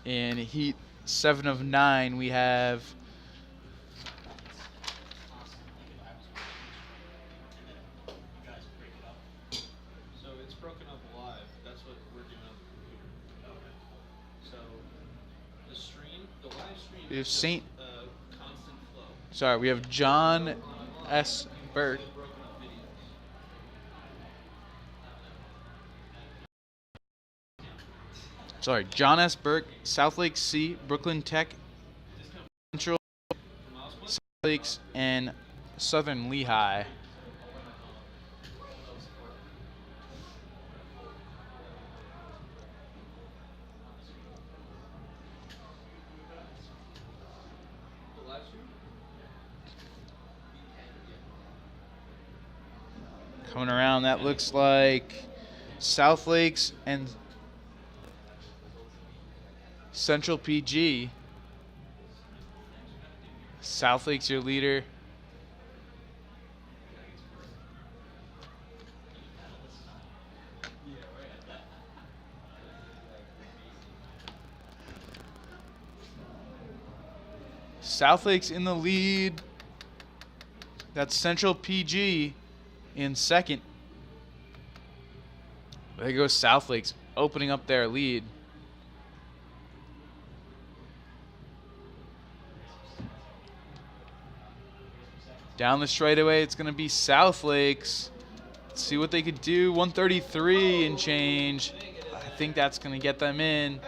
In heat 7 of 9, we have so it's broken up live. That's what we're doing on the computer. So the stream, the live stream we have is Saint. constant flow. Sorry, we have John S. Burke. Sorry, John S. Burke, South Lake C, Brooklyn Tech, Central, South Lakes, and Southern Lehigh. Coming around, that looks like South Lakes and Central PG. South Lakes your leader. South Lakes in the lead. That's Central PG in second. There goes South Lakes opening up their lead. Down the straightaway, it's going to be South Lakes. Let's see what they could do. 133 and change. I think that's going to get them in.